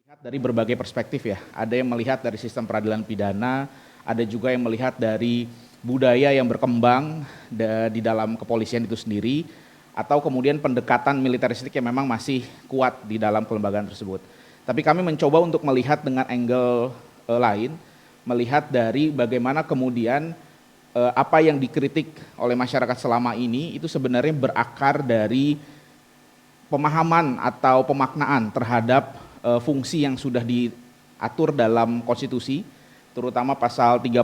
Dari berbagai perspektif ya, ada yang melihat dari sistem peradilan pidana, ada juga yang melihat dari budaya yang berkembang di dalam kepolisian itu sendiri, atau kemudian pendekatan militeristik yang memang masih kuat di dalam kelembagaan tersebut. Tapi kami mencoba untuk melihat dengan angle lain, melihat dari bagaimana kemudian apa yang dikritik oleh masyarakat selama ini itu sebenarnya berakar dari pemahaman atau pemaknaan terhadap fungsi yang sudah diatur dalam konstitusi, terutama pasal 30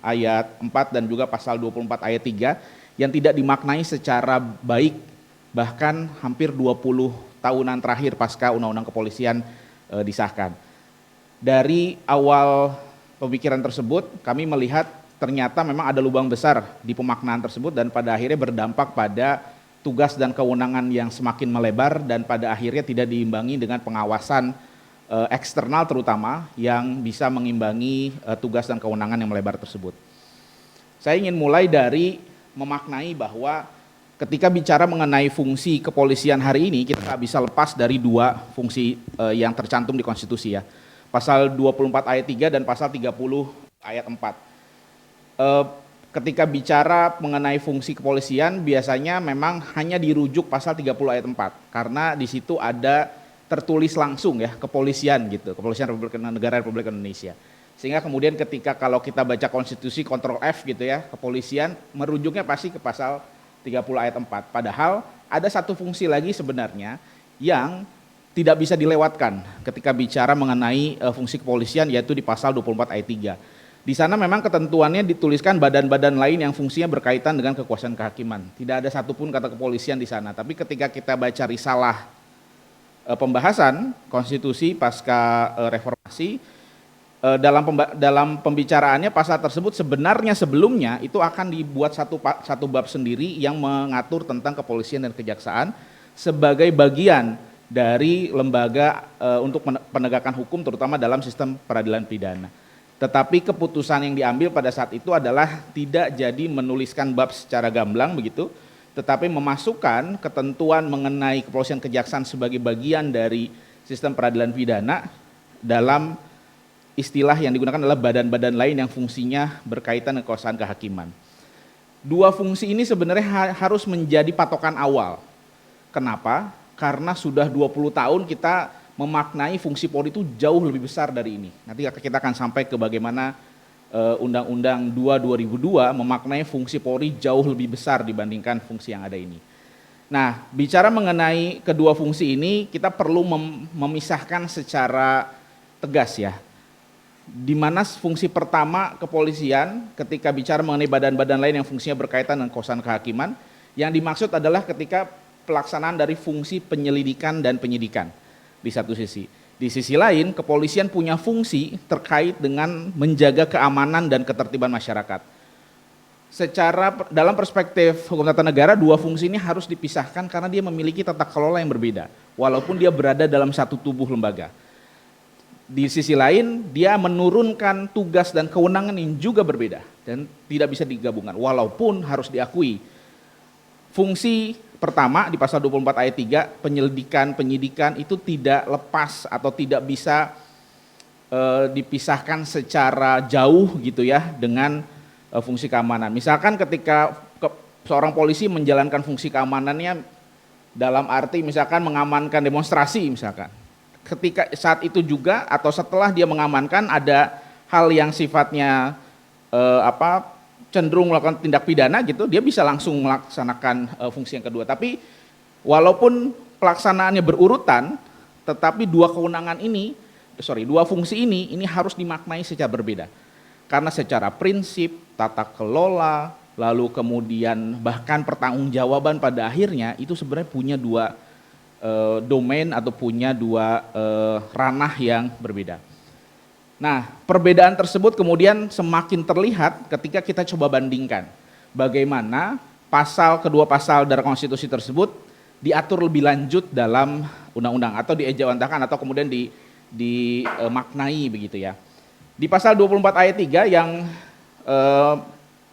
ayat 4 dan juga pasal 24 ayat 3 yang tidak dimaknai secara baik bahkan hampir 20 tahunan terakhir pasca Undang-Undang Kepolisian disahkan. Dari awal pemikiran tersebut kami melihat ternyata memang ada lubang besar di pemaknaan tersebut dan pada akhirnya berdampak pada tugas dan kewenangan yang semakin melebar dan pada akhirnya tidak diimbangi dengan pengawasan eksternal terutama yang bisa mengimbangi tugas dan kewenangan yang melebar tersebut. Saya ingin mulai dari memaknai bahwa ketika bicara mengenai fungsi kepolisian hari ini kita nggak bisa lepas dari dua fungsi yang tercantum di konstitusi ya. Pasal 24 ayat 3 dan pasal 30 ayat 4. Ketika bicara mengenai fungsi kepolisian biasanya memang hanya dirujuk pasal 30 ayat 4 karena di situ ada tertulis langsung ya kepolisian gitu, Kepolisian Negara Republik Indonesia. Sehingga kemudian ketika kalau kita baca konstitusi Ctrl F gitu ya, kepolisian merujuknya pasti ke pasal 30 ayat 4. Padahal ada satu fungsi lagi sebenarnya yang tidak bisa dilewatkan ketika bicara mengenai fungsi kepolisian yaitu di pasal 24 ayat 3. Di sana memang ketentuannya dituliskan badan-badan lain yang fungsinya berkaitan dengan kekuasaan kehakiman. Tidak ada satupun kata kepolisian di sana. Tapi ketika kita baca risalah pembahasan konstitusi pasca reformasi, dalam pembicaraannya pasal tersebut sebenarnya sebelumnya itu akan dibuat satu bab sendiri yang mengatur tentang kepolisian dan kejaksaan sebagai bagian dari lembaga untuk penegakan hukum terutama dalam sistem peradilan pidana. Tetapi keputusan yang diambil pada saat itu adalah tidak jadi menuliskan bab secara gamblang begitu, tetapi memasukkan ketentuan mengenai kepolisian kejaksaan sebagai bagian dari sistem peradilan pidana dalam istilah yang digunakan adalah badan-badan lain yang fungsinya berkaitan dengan kekuasaan kehakiman. Dua fungsi ini sebenarnya harus menjadi patokan awal. Kenapa? Karena sudah 20 tahun kita memaknai fungsi Polri itu jauh lebih besar dari ini. Nanti kita akan sampai ke bagaimana Undang-Undang 2/2002 memaknai fungsi Polri jauh lebih besar dibandingkan fungsi yang ada ini. Nah, bicara mengenai kedua fungsi ini, kita perlu memisahkan secara tegas ya. Di mana fungsi pertama kepolisian ketika bicara mengenai badan-badan lain yang fungsinya berkaitan dengan kekuasaan kehakiman, yang dimaksud adalah ketika pelaksanaan dari fungsi penyelidikan dan penyidikan. Di satu sisi. Di sisi lain, kepolisian punya fungsi terkait dengan menjaga keamanan dan ketertiban masyarakat. Secara dalam perspektif hukum tata negara, dua fungsi ini harus dipisahkan karena dia memiliki tata kelola yang berbeda, walaupun dia berada dalam satu tubuh lembaga. Di sisi lain, dia menurunkan tugas dan kewenangan yang juga berbeda dan tidak bisa digabungkan, walaupun harus diakui fungsi pertama di pasal 24 ayat 3 penyelidikan, penyidikan itu tidak lepas atau tidak bisa dipisahkan secara jauh gitu ya dengan fungsi keamanan. Misalkan ketika seorang polisi menjalankan fungsi keamanannya dalam arti misalkan mengamankan demonstrasi misalkan. Ketika saat itu juga atau setelah dia mengamankan ada hal yang sifatnya cenderung melakukan tindak pidana gitu, dia bisa langsung melaksanakan fungsi yang kedua. Tapi walaupun pelaksanaannya berurutan, tetapi dua fungsi ini harus dimaknai secara berbeda. Karena secara prinsip, tata kelola, lalu kemudian bahkan pertanggungjawaban pada akhirnya itu sebenarnya punya dua domain atau punya dua ranah yang berbeda. Nah, perbedaan tersebut kemudian semakin terlihat ketika kita coba bandingkan bagaimana kedua pasal dari konstitusi tersebut diatur lebih lanjut dalam undang-undang atau diejawantahkan atau kemudian dimaknai begitu ya. Di pasal 24 ayat 3 yang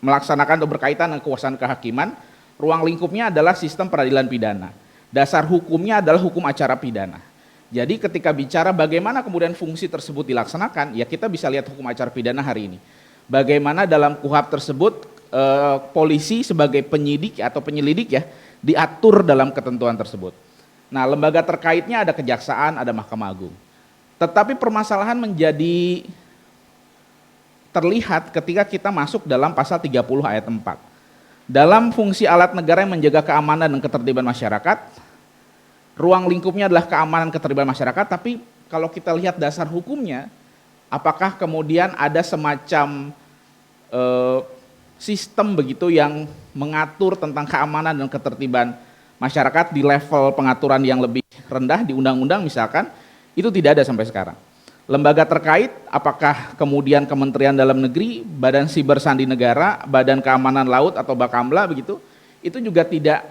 melaksanakan atau berkaitan dengan kekuasaan kehakiman, ruang lingkupnya adalah sistem peradilan pidana. Dasar hukumnya adalah hukum acara pidana. Jadi ketika bicara bagaimana kemudian fungsi tersebut dilaksanakan, ya kita bisa lihat hukum acara pidana hari ini. Bagaimana dalam KUHP tersebut polisi sebagai penyidik atau penyelidik ya diatur dalam ketentuan tersebut. Nah, lembaga terkaitnya ada Kejaksaan, ada Mahkamah Agung. Tetapi permasalahan menjadi terlihat ketika kita masuk dalam pasal 30 ayat 4. Dalam fungsi alat negara yang menjaga keamanan dan ketertiban masyarakat, ruang lingkupnya adalah keamanan ketertiban masyarakat, tapi kalau kita lihat dasar hukumnya, apakah kemudian ada semacam sistem begitu yang mengatur tentang keamanan dan ketertiban masyarakat di level pengaturan yang lebih rendah di undang-undang misalkan, itu tidak ada sampai sekarang. Lembaga terkait, apakah kemudian Kementerian Dalam Negeri, Badan Siber Sandi Negara, Badan Keamanan Laut atau Bakamla begitu, itu juga tidak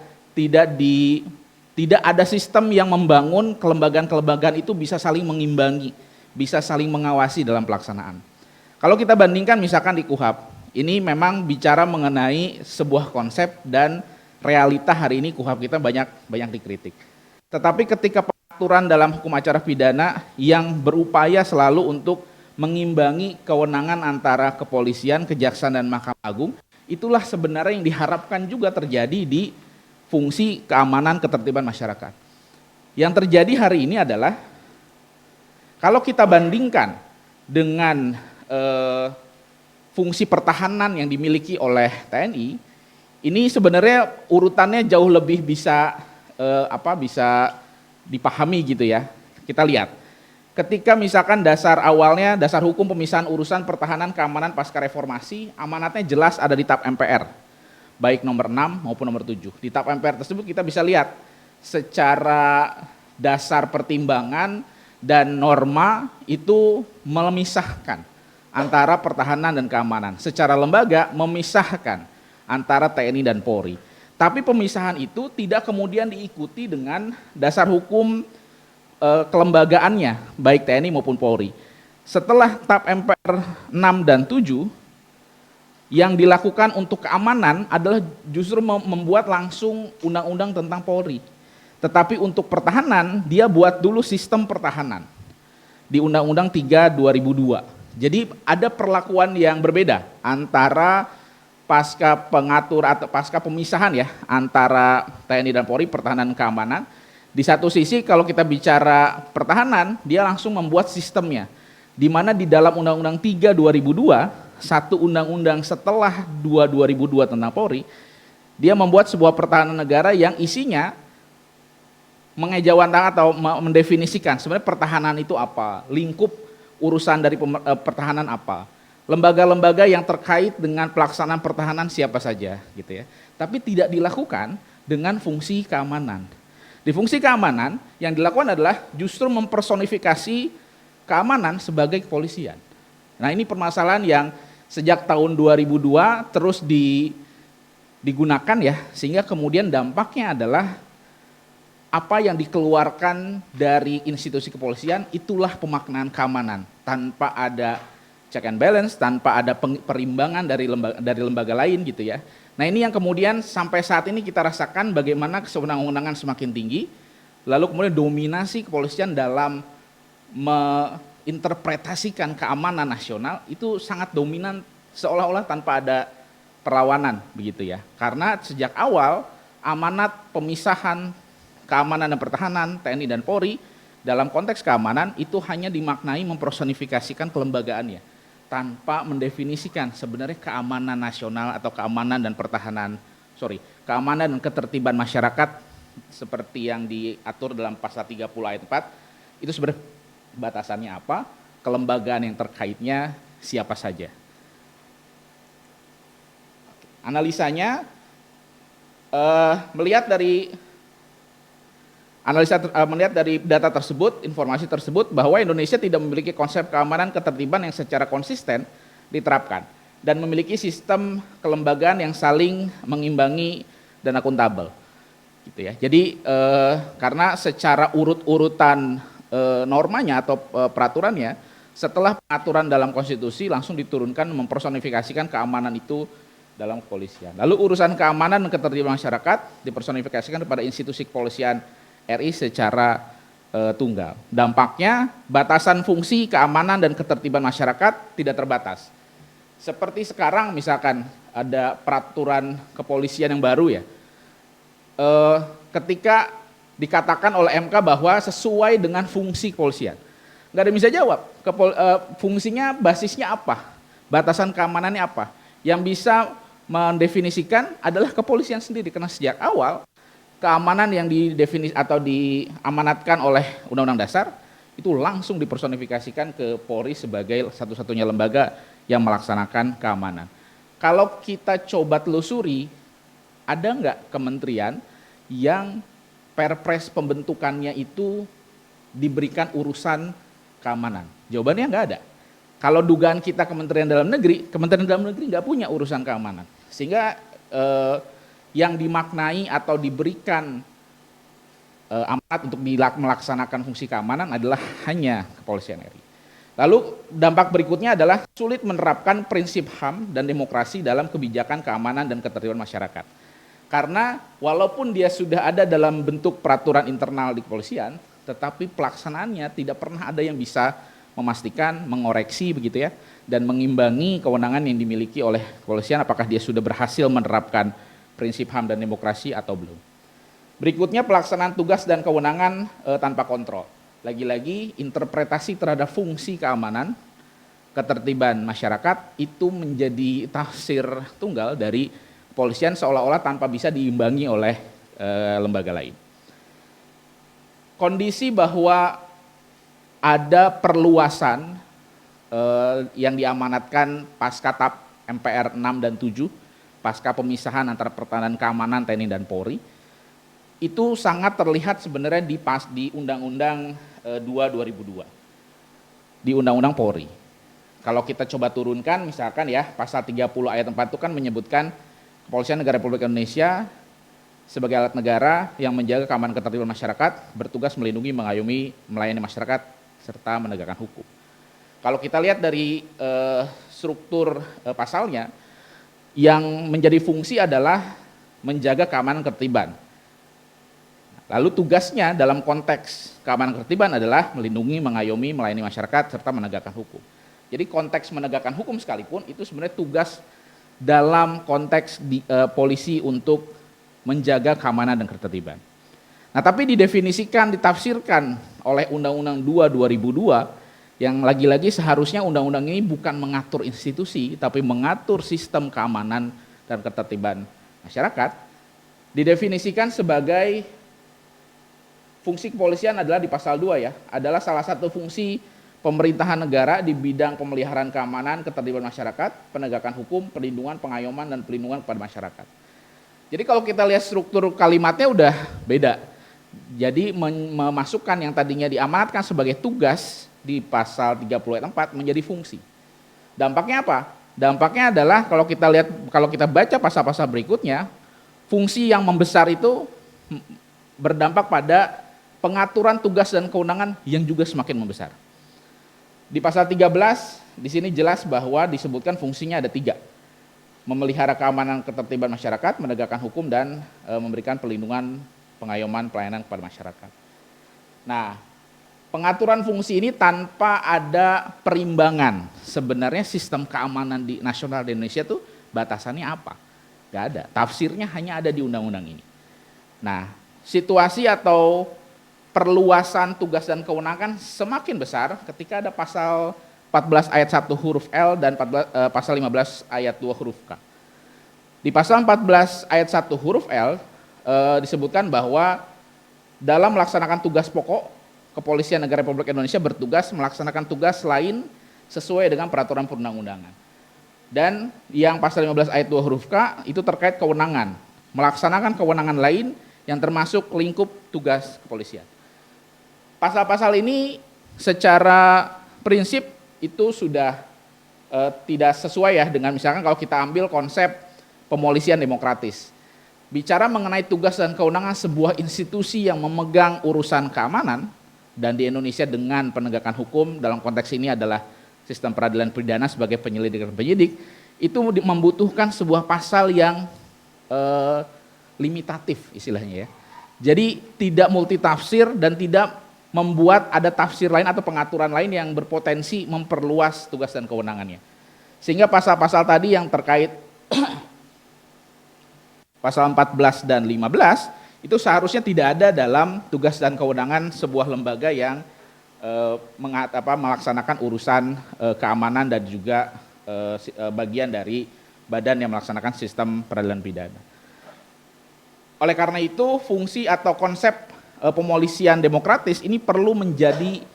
ada sistem yang membangun kelembagaan-kelembagaan itu bisa saling mengimbangi, bisa saling mengawasi dalam pelaksanaan. Kalau kita bandingkan misalkan di KUHP, ini memang bicara mengenai sebuah konsep dan realita hari ini KUHP kita banyak dikritik. Tetapi ketika pengaturan dalam hukum acara pidana yang berupaya selalu untuk mengimbangi kewenangan antara kepolisian, kejaksaan, dan Mahkamah Agung, itulah sebenarnya yang diharapkan juga terjadi di fungsi keamanan ketertiban masyarakat. Yang terjadi hari ini adalah kalau kita bandingkan dengan fungsi pertahanan yang dimiliki oleh TNI, ini sebenarnya urutannya jauh lebih bisa bisa dipahami gitu ya. Kita lihat, ketika misalkan dasar awalnya, dasar hukum pemisahan urusan pertahanan keamanan pasca reformasi, amanatnya jelas ada di TAP MPR, baik nomor 6 maupun nomor 7. Di TAP MPR tersebut kita bisa lihat secara dasar pertimbangan dan norma itu memisahkan antara pertahanan dan keamanan. Secara lembaga memisahkan antara TNI dan Polri. Tapi pemisahan itu tidak kemudian diikuti dengan dasar hukum kelembagaannya, baik TNI maupun Polri. Setelah TAP MPR 6 dan 7, yang dilakukan untuk keamanan adalah justru membuat langsung undang-undang tentang Polri. Tetapi untuk pertahanan, dia buat dulu sistem pertahanan di Undang-Undang 3 2002. Jadi ada perlakuan yang berbeda antara pasca pengatur atau pasca pemisahan ya antara TNI dan Polri, pertahanan dan keamanan. Di satu sisi kalau kita bicara pertahanan, dia langsung membuat sistemnya. Di mana di dalam Undang-Undang 3 2002, satu undang-undang setelah 2 2002 tentang Polri, dia membuat sebuah pertahanan negara yang isinya mengejawantahkan atau mendefinisikan sebenarnya pertahanan itu apa, lingkup urusan dari pertahanan apa, lembaga-lembaga yang terkait dengan pelaksanaan pertahanan siapa saja gitu ya. Tapi tidak dilakukan dengan fungsi keamanan. Di fungsi keamanan yang dilakukan adalah justru mempersonifikasi keamanan sebagai kepolisian. Nah, ini permasalahan yang sejak tahun 2002 terus digunakan ya, sehingga kemudian dampaknya adalah apa yang dikeluarkan dari institusi kepolisian itulah pemaknaan keamanan tanpa ada check and balance, tanpa ada perimbangan dari lembaga lain gitu ya. Nah, ini yang kemudian sampai saat ini kita rasakan bagaimana kesewenang-wenangan semakin tinggi, lalu kemudian dominasi kepolisian dalam menginterpretasikan keamanan nasional itu sangat dominan seolah-olah tanpa ada perlawanan begitu ya. Karena sejak awal amanat pemisahan keamanan dan pertahanan TNI dan Polri dalam konteks keamanan itu hanya dimaknai mempersonifikasikan kelembagaannya tanpa mendefinisikan sebenarnya keamanan nasional atau keamanan dan keamanan dan ketertiban masyarakat seperti yang diatur dalam pasal 30 ayat 4 itu sebenarnya batasannya apa, kelembagaan yang terkaitnya siapa saja. Analisanya melihat dari data tersebut, informasi tersebut bahwa Indonesia tidak memiliki konsep keamanan ketertiban yang secara konsisten diterapkan dan memiliki sistem kelembagaan yang saling mengimbangi dan akuntabel. Gitu ya. Jadi karena secara urut-urutan normanya atau peraturannya, setelah pengaturan dalam konstitusi langsung diturunkan mempersonifikasikan keamanan itu dalam kepolisian. Lalu urusan keamanan dan ketertiban masyarakat dipersonifikasikan kepada institusi kepolisian RI secara tunggal. Dampaknya batasan fungsi keamanan dan ketertiban masyarakat tidak terbatas. Seperti sekarang misalkan ada peraturan kepolisian yang baru ya, ketika dikatakan oleh MK bahwa sesuai dengan fungsi kepolisian. Nggak ada yang bisa jawab, fungsinya basisnya apa, batasan keamanannya apa. Yang bisa mendefinisikan adalah kepolisian sendiri, karena sejak awal keamanan yang didefinisi atau diamanatkan oleh Undang-Undang Dasar itu langsung dipersonifikasikan ke Polri sebagai satu-satunya lembaga yang melaksanakan keamanan. Kalau kita coba telusuri, ada nggak kementerian yang perpres pembentukannya itu diberikan urusan keamanan? Jawabannya nggak ada. Kalau dugaan kita Kementerian Dalam Negeri nggak punya urusan keamanan. Sehingga yang dimaknai atau diberikan amanat untuk melaksanakan fungsi keamanan adalah hanya Kepolisian RI. Lalu dampak berikutnya adalah sulit menerapkan prinsip HAM dan demokrasi dalam kebijakan keamanan dan ketertiban masyarakat. Karena walaupun dia sudah ada dalam bentuk peraturan internal di kepolisian, tetapi pelaksanaannya tidak pernah ada yang bisa memastikan, mengoreksi begitu ya, dan mengimbangi kewenangan yang dimiliki oleh kepolisian apakah dia sudah berhasil menerapkan prinsip HAM dan demokrasi atau belum. Berikutnya pelaksanaan tugas dan kewenangan tanpa kontrol. Lagi-lagi interpretasi terhadap fungsi keamanan, ketertiban masyarakat itu menjadi tafsir tunggal dari kepolisian seolah-olah tanpa bisa diimbangi oleh lembaga lain. Kondisi bahwa ada perluasan yang diamanatkan pasca TAP MPR 6 dan 7, pasca pemisahan antara pertahanan keamanan TNI dan Polri, itu sangat terlihat sebenarnya di Undang-Undang 2/2002, di Undang-Undang Polri. Kalau kita coba turunkan misalkan ya, pasal 30 ayat 4 itu kan menyebutkan Kepolisian Negara Republik Indonesia sebagai alat negara yang menjaga keamanan ketertiban masyarakat, bertugas melindungi, mengayomi, melayani masyarakat, serta menegakkan hukum. Kalau kita lihat dari struktur pasalnya, yang menjadi fungsi adalah menjaga keamanan ketertiban. Lalu tugasnya dalam konteks keamanan ketertiban adalah melindungi, mengayomi, melayani masyarakat, serta menegakkan hukum. Jadi konteks menegakkan hukum sekalipun itu sebenarnya tugas dalam konteks polisi untuk menjaga keamanan dan ketertiban. Nah, tapi didefinisikan, ditafsirkan oleh Undang-Undang 2/2002 yang lagi-lagi seharusnya undang-undang ini bukan mengatur institusi, tapi mengatur sistem keamanan dan ketertiban masyarakat, didefinisikan sebagai fungsi kepolisian adalah di pasal 2 ya, adalah salah satu fungsi pemerintahan negara di bidang pemeliharaan keamanan, ketertiban masyarakat, penegakan hukum, perlindungan, pengayoman, dan pelindungan kepada masyarakat. Jadi kalau kita lihat struktur kalimatnya udah beda. Jadi memasukkan yang tadinya diamanatkan sebagai tugas di pasal 30 ayat 4 menjadi fungsi. Dampaknya apa? Dampaknya adalah kalau kita baca pasal-pasal berikutnya, fungsi yang membesar itu berdampak pada pengaturan tugas dan kewenangan yang juga semakin membesar. Di pasal 13 di sini jelas bahwa disebutkan fungsinya ada 3. Memelihara keamanan ketertiban masyarakat, menegakkan hukum, dan memberikan perlindungan, pengayoman, pelayanan kepada masyarakat. Nah, pengaturan fungsi ini tanpa ada perimbangan. Sebenarnya sistem keamanan nasional di Indonesia tuh batasannya apa? Gak ada. Tafsirnya hanya ada di undang-undang ini. Nah, situasi atau perluasan tugas dan kewenangan semakin besar ketika ada pasal 14 ayat 1 huruf L dan pasal 15 ayat 2 huruf K. Di pasal 14 ayat 1 huruf L disebutkan bahwa dalam melaksanakan tugas pokok, Kepolisian Negara Republik Indonesia bertugas melaksanakan tugas lain sesuai dengan peraturan perundang-undangan. Dan yang pasal 15 ayat 2 huruf K itu terkait kewenangan, melaksanakan kewenangan lain yang termasuk lingkup tugas kepolisian. Pasal-pasal ini secara prinsip itu sudah tidak sesuai ya dengan misalkan kalau kita ambil konsep pemolisian demokratis. Bicara mengenai tugas dan kewenangan sebuah institusi yang memegang urusan keamanan, dan di Indonesia dengan penegakan hukum dalam konteks ini adalah sistem peradilan pidana sebagai penyelidik dan penyidik, itu membutuhkan sebuah pasal yang limitatif istilahnya ya. Jadi tidak multitafsir dan tidak membuat ada tafsir lain atau pengaturan lain yang berpotensi memperluas tugas dan kewenangannya. Sehingga pasal-pasal tadi yang terkait pasal 14 dan 15 itu seharusnya tidak ada dalam tugas dan kewenangan sebuah lembaga yang melaksanakan urusan keamanan dan juga bagian dari badan yang melaksanakan sistem peradilan pidana. Oleh karena itu, fungsi atau konsep pemolisian demokratis ini perlu menjadi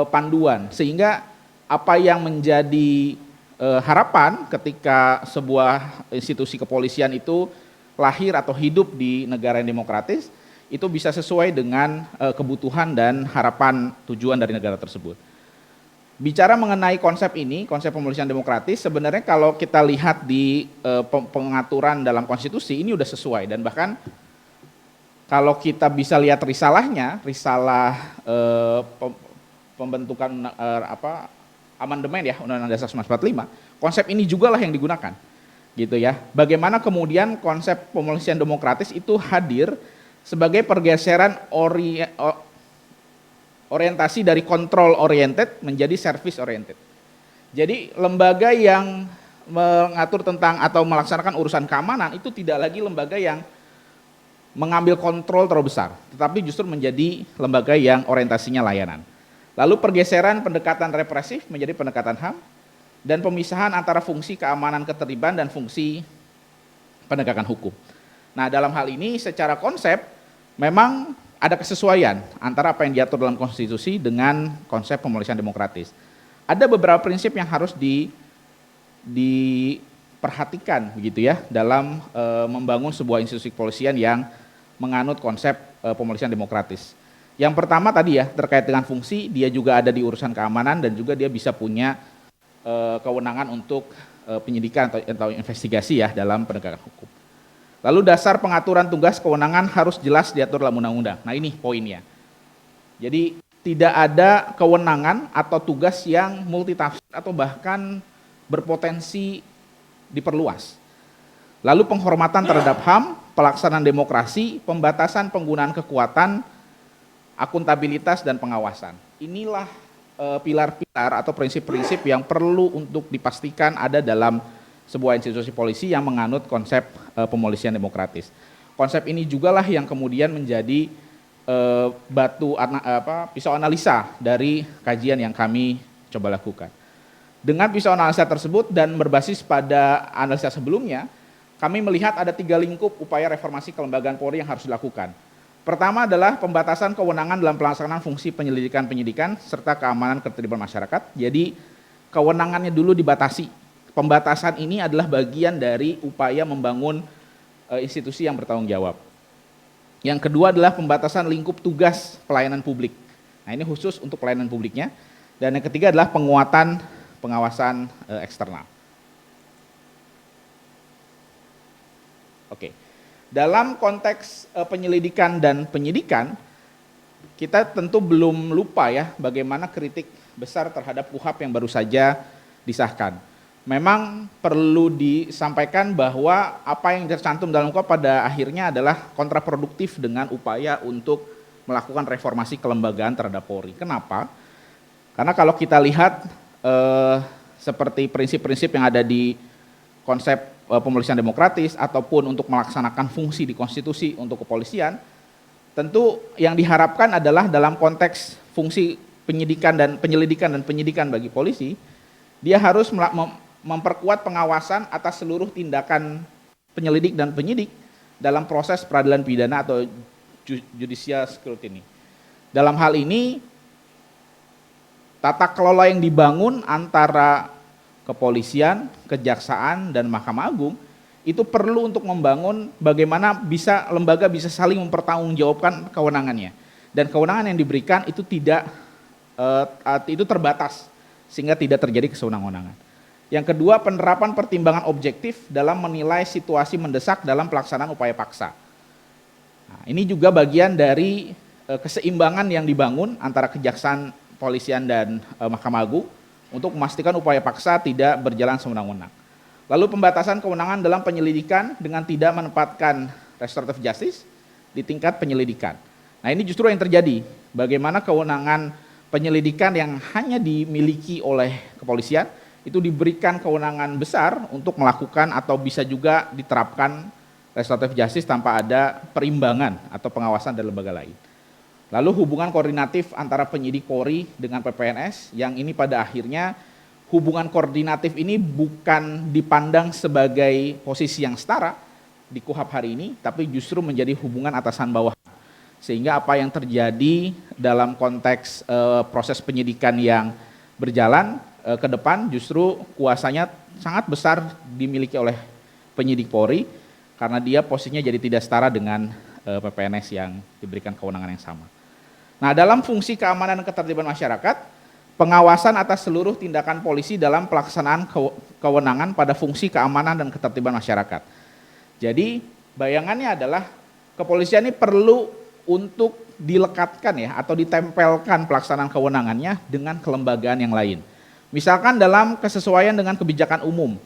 panduan, sehingga apa yang menjadi harapan ketika sebuah institusi kepolisian itu lahir atau hidup di negara yang demokratis, itu bisa sesuai dengan kebutuhan dan harapan tujuan dari negara tersebut. Bicara mengenai konsep ini, konsep pemolisian demokratis, sebenarnya kalau kita lihat di pengaturan dalam konstitusi, ini udah sesuai, dan bahkan kalau kita bisa lihat risalahnya, risalah pembentukan amandemen ya Undang-Undang Dasar 1945, konsep ini juga lah yang digunakan. Gitu ya. Bagaimana kemudian konsep pemolisian demokratis itu hadir sebagai pergeseran orientasi dari control oriented menjadi service oriented. Jadi lembaga yang mengatur tentang atau melaksanakan urusan keamanan itu tidak lagi lembaga yang mengambil kontrol terlalu besar, tetapi justru menjadi lembaga yang orientasinya layanan. Lalu pergeseran pendekatan represif menjadi pendekatan HAM, dan pemisahan antara fungsi keamanan ketertiban dan fungsi penegakan hukum. Nah, dalam hal ini secara konsep memang ada kesesuaian antara apa yang diatur dalam konstitusi dengan konsep pemolisian demokratis. Ada beberapa prinsip yang harus diperhatikan begitu ya dalam membangun sebuah institusi kepolisian yang menganut konsep pemolisian demokratis. Yang pertama tadi ya terkait dengan fungsi, dia juga ada di urusan keamanan dan juga dia bisa punya kewenangan untuk penyidikan atau investigasi ya dalam penegakan hukum. Lalu dasar pengaturan tugas kewenangan harus jelas diatur dalam undang-undang. Nah ini poinnya. Jadi tidak ada kewenangan atau tugas yang multitafsir atau bahkan berpotensi diperluas. Lalu penghormatan terhadap HAM, pelaksanaan demokrasi, pembatasan penggunaan kekuatan, akuntabilitas dan pengawasan. Inilah pilar-pilar atau prinsip-prinsip yang perlu untuk dipastikan ada dalam sebuah institusi polisi yang menganut konsep pemolisian demokratis. Konsep ini jugalah yang kemudian menjadi pisau analisa dari kajian yang kami coba lakukan. Dengan pisau analisa tersebut dan berbasis pada analisa sebelumnya, kami melihat ada 3 lingkup upaya reformasi kelembagaan Polri yang harus dilakukan. Pertama adalah pembatasan kewenangan dalam pelaksanaan fungsi penyelidikan serta keamanan ketertiban masyarakat. Jadi kewenangannya dulu dibatasi. Pembatasan ini adalah bagian dari upaya membangun institusi yang bertanggung jawab. Yang kedua adalah pembatasan lingkup tugas pelayanan publik. Nah ini khusus untuk pelayanan publiknya. Dan yang ketiga adalah penguatan pengawasan eksternal. Oke. Dalam konteks penyelidikan dan penyidikan, kita tentu belum lupa ya bagaimana kritik besar terhadap KUHP yang baru saja disahkan. Memang perlu disampaikan bahwa apa yang tercantum dalam KUHP pada akhirnya adalah kontraproduktif dengan upaya untuk melakukan reformasi kelembagaan terhadap Polri. Kenapa? Karena kalau kita lihat seperti prinsip-prinsip yang ada di konsep pemolisian demokratis ataupun untuk melaksanakan fungsi di konstitusi untuk kepolisian, tentu yang diharapkan adalah dalam konteks fungsi penyelidikan dan penyidikan bagi polisi, dia harus memperkuat pengawasan atas seluruh tindakan penyelidik dan penyidik dalam proses peradilan pidana atau judicial scrutiny. Dalam hal ini, tata kelola yang dibangun antara kepolisian, kejaksaan, dan Mahkamah Agung itu perlu untuk membangun bagaimana lembaga bisa saling mempertanggungjawabkan kewenangannya, dan kewenangan yang diberikan itu itu terbatas sehingga tidak terjadi kesewenang-wenangan. Yang kedua, penerapan pertimbangan objektif dalam menilai situasi mendesak dalam pelaksanaan upaya paksa. Nah, ini juga bagian dari keseimbangan yang dibangun antara kejaksaan, polisian, dan Mahkamah Agung untuk memastikan upaya paksa tidak berjalan sewenang-wenang. Lalu pembatasan kewenangan dalam penyelidikan dengan tidak menempatkan restoratif justice di tingkat penyelidikan. Nah ini justru yang terjadi, bagaimana kewenangan penyelidikan yang hanya dimiliki oleh kepolisian, itu diberikan kewenangan besar untuk melakukan atau bisa juga diterapkan restoratif justice tanpa ada perimbangan atau pengawasan dari lembaga lain. Lalu hubungan koordinatif antara penyidik Polri dengan PPNS, yang ini pada akhirnya hubungan koordinatif ini bukan dipandang sebagai posisi yang setara di KUHP hari ini, tapi justru menjadi hubungan atasan bawah. Sehingga apa yang terjadi dalam konteks proses penyidikan yang berjalan ke depan justru kuasanya sangat besar dimiliki oleh penyidik Polri karena dia posisinya jadi tidak setara dengan PPNS yang diberikan kewenangan yang sama. Nah, dalam fungsi keamanan dan ketertiban masyarakat, pengawasan atas seluruh tindakan polisi dalam pelaksanaan kewenangan pada fungsi keamanan dan ketertiban masyarakat. Jadi bayangannya adalah kepolisian ini perlu untuk dilekatkan ya atau ditempelkan pelaksanaan kewenangannya dengan kelembagaan yang lain. Misalkan dalam kesesuaian dengan kebijakan umum,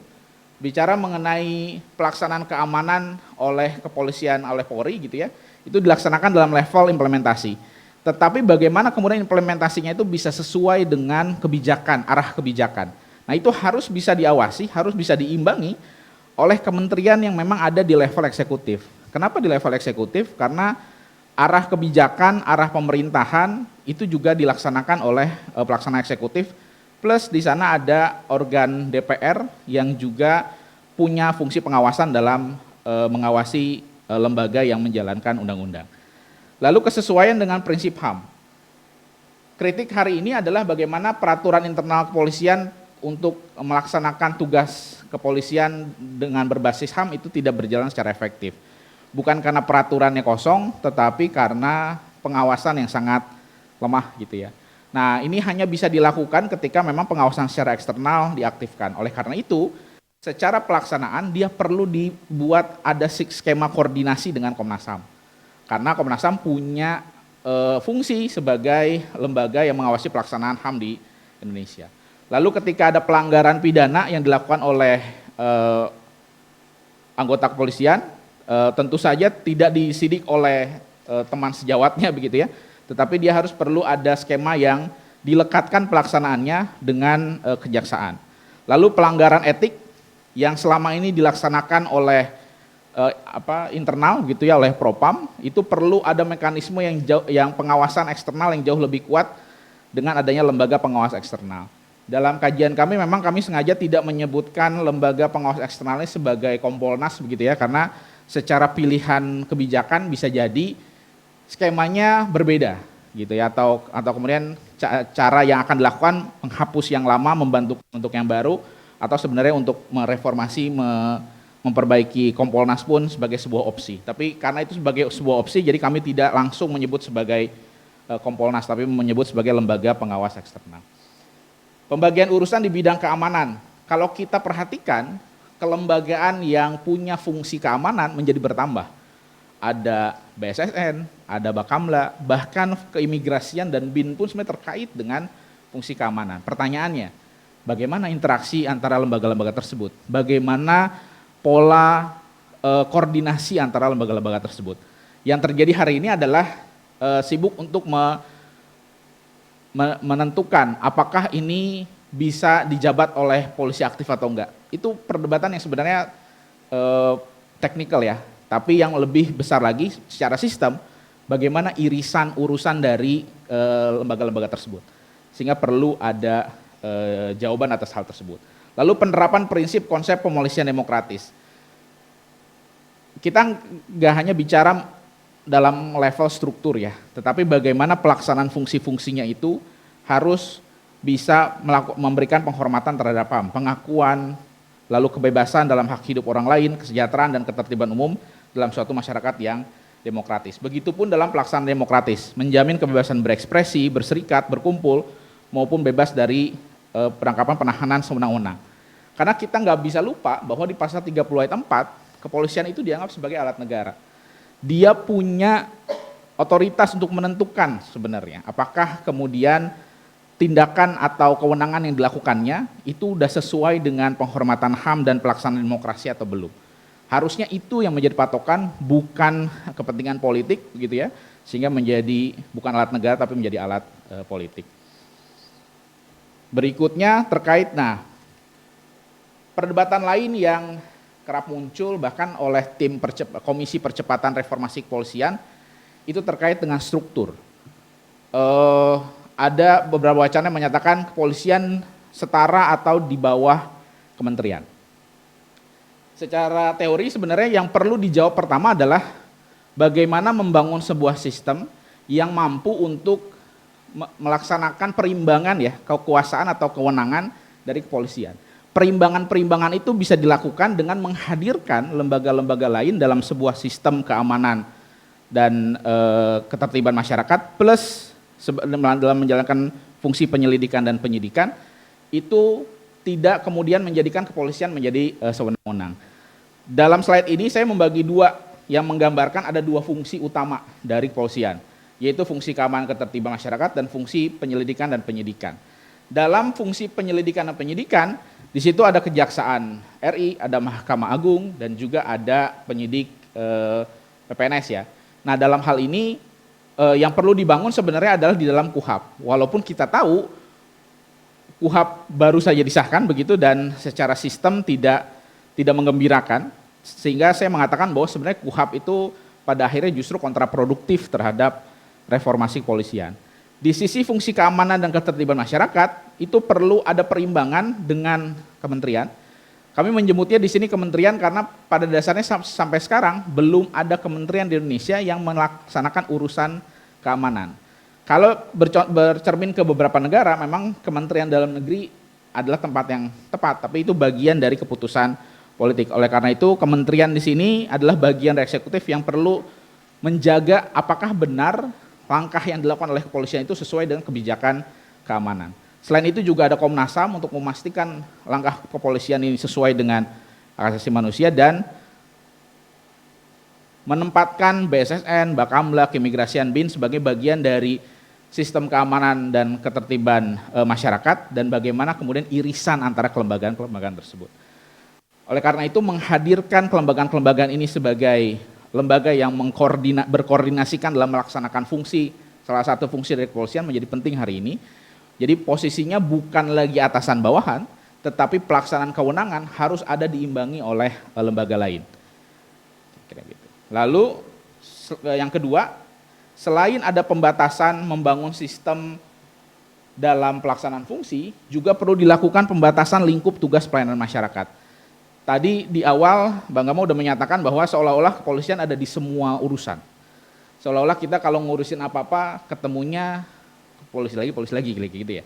bicara mengenai pelaksanaan keamanan oleh kepolisian oleh Polri gitu ya, itu dilaksanakan dalam level implementasi. Tetapi bagaimana kemudian implementasinya itu bisa sesuai dengan kebijakan, arah kebijakan. Nah itu harus bisa diawasi, harus bisa diimbangi oleh kementerian yang memang ada di level eksekutif. Kenapa di level eksekutif? Karena arah kebijakan, arah pemerintahan itu juga dilaksanakan oleh pelaksana eksekutif, plus di sana ada organ DPR yang juga punya fungsi pengawasan dalam mengawasi lembaga yang menjalankan undang-undang. Lalu kesesuaian dengan prinsip HAM. Kritik hari ini adalah bagaimana peraturan internal kepolisian untuk melaksanakan tugas kepolisian dengan berbasis HAM itu tidak berjalan secara efektif. Bukan karena peraturannya kosong, tetapi karena pengawasan yang sangat lemah gitu ya. Nah ini hanya bisa dilakukan ketika memang pengawasan secara eksternal diaktifkan. Oleh karena itu, secara pelaksanaan dia perlu dibuat ada skema koordinasi dengan Komnas HAM. Karena Komnas HAM punya fungsi sebagai lembaga yang mengawasi pelaksanaan HAM di Indonesia. Lalu ketika ada pelanggaran pidana yang dilakukan oleh anggota kepolisian, tentu saja tidak disidik oleh teman sejawatnya begitu ya, tetapi dia harus perlu ada skema yang dilekatkan pelaksanaannya dengan kejaksaan. Lalu pelanggaran etik yang selama ini dilaksanakan oleh internal gitu ya, oleh Propam, itu perlu ada mekanisme yang pengawasan eksternal yang jauh lebih kuat dengan adanya lembaga pengawas eksternal. Dalam kajian kami memang kami sengaja tidak menyebutkan lembaga pengawas eksternalnya sebagai Kompolnas begitu ya, karena secara pilihan kebijakan bisa jadi skemanya berbeda gitu ya, atau kemudian cara yang akan dilakukan menghapus yang lama, membantu untuk yang baru, atau sebenarnya untuk mereformasi, memperbaiki Kompolnas pun sebagai sebuah opsi. Tapi karena itu sebagai sebuah opsi, jadi kami tidak langsung menyebut sebagai Kompolnas, tapi menyebut sebagai lembaga pengawas eksternal. Pembagian urusan di bidang keamanan, kalau kita perhatikan, kelembagaan yang punya fungsi keamanan menjadi bertambah. Ada BSSN, ada Bakamla, bahkan keimigrasian dan BIN pun sebenarnya terkait dengan fungsi keamanan. Pertanyaannya, bagaimana interaksi antara lembaga-lembaga tersebut? Bagaimana pola koordinasi antara lembaga-lembaga tersebut? Yang terjadi hari ini adalah sibuk untuk menentukan apakah ini bisa dijabat oleh polisi aktif atau enggak. Itu perdebatan yang sebenarnya teknikal ya, tapi yang lebih besar lagi secara sistem, bagaimana irisan urusan dari lembaga-lembaga tersebut. Sehingga perlu ada jawaban atas hal tersebut. Lalu penerapan prinsip konsep pemolisian demokratis. Kita nggak hanya bicara dalam level struktur ya, tetapi bagaimana pelaksanaan fungsi-fungsinya itu harus bisa memberikan penghormatan terhadap HAM, pengakuan, lalu kebebasan dalam hak hidup orang lain, kesejahteraan dan ketertiban umum dalam suatu masyarakat yang demokratis. Begitupun dalam pelaksanaan demokratis, menjamin kebebasan berekspresi, berserikat, berkumpul, maupun bebas dari penangkapan penahanan sewenang-wenang. Karena kita nggak bisa lupa bahwa di pasal 30 ayat 4, kepolisian itu dianggap sebagai alat negara. Dia punya otoritas untuk menentukan sebenarnya apakah kemudian tindakan atau kewenangan yang dilakukannya itu sudah sesuai dengan penghormatan HAM dan pelaksanaan demokrasi atau belum. Harusnya itu yang menjadi patokan, bukan kepentingan politik gitu ya, sehingga menjadi bukan alat negara tapi menjadi alat politik. Berikutnya terkait, perdebatan lain yang kerap muncul bahkan oleh tim Komisi Percepatan Reformasi Kepolisian itu terkait dengan struktur. Ada beberapa wacana yang menyatakan kepolisian setara atau di bawah kementerian. Secara teori sebenarnya yang perlu dijawab pertama adalah bagaimana membangun sebuah sistem yang mampu untuk melaksanakan perimbangan ya kekuasaan atau kewenangan dari kepolisian. Perimbangan-perimbangan itu bisa dilakukan dengan menghadirkan lembaga-lembaga lain dalam sebuah sistem keamanan dan ketertiban masyarakat plus dalam menjalankan fungsi penyelidikan dan penyidikan itu tidak kemudian menjadikan kepolisian menjadi sewenang-wenang. Dalam slide ini saya membagi dua yang menggambarkan ada dua fungsi utama dari kepolisian, yaitu fungsi keamanan ketertiban masyarakat dan fungsi penyelidikan dan penyidikan. Dalam fungsi penyelidikan dan penyidikan, di situ ada Kejaksaan RI, ada Mahkamah Agung, dan juga ada penyidik PPNS ya. Nah dalam hal ini yang perlu dibangun sebenarnya adalah di dalam KUHP. Walaupun kita tahu KUHP baru saja disahkan begitu dan secara sistem tidak menggembirakan, sehingga saya mengatakan bahwa sebenarnya KUHP itu pada akhirnya justru kontraproduktif terhadap reformasi kepolisian. Di sisi fungsi keamanan dan ketertiban masyarakat itu perlu ada perimbangan dengan kementerian. Kami menyebutnya di sini kementerian karena pada dasarnya sampai sekarang belum ada kementerian di Indonesia yang melaksanakan urusan keamanan. Kalau bercermin ke beberapa negara, memang kementerian dalam negeri adalah tempat yang tepat, tapi itu bagian dari keputusan politik. Oleh karena itu kementerian di sini adalah bagian eksekutif yang perlu menjaga apakah benar langkah yang dilakukan oleh kepolisian itu sesuai dengan kebijakan keamanan. Selain itu juga ada Komnas HAM untuk memastikan langkah kepolisian ini sesuai dengan hak asasi manusia dan menempatkan BSSN, Bakamla, Keimigrasian, BIN sebagai bagian dari sistem keamanan dan ketertiban masyarakat dan bagaimana kemudian irisan antara kelembagaan-kelembagaan tersebut. Oleh karena itu menghadirkan kelembagaan-kelembagaan ini sebagai lembaga yang berkoordinasikan dalam melaksanakan fungsi, salah satu fungsi dari kepolisian menjadi penting hari ini. Jadi posisinya bukan lagi atasan bawahan, tetapi pelaksanaan kewenangan harus ada diimbangi oleh lembaga lain. Lalu yang kedua, selain ada pembatasan membangun sistem dalam pelaksanaan fungsi, juga perlu dilakukan pembatasan lingkup tugas pelayanan masyarakat. Tadi di awal Bang Gama udah menyatakan bahwa seolah-olah kepolisian ada di semua urusan. Seolah-olah kita kalau ngurusin apa-apa ketemunya polisi lagi gitu ya.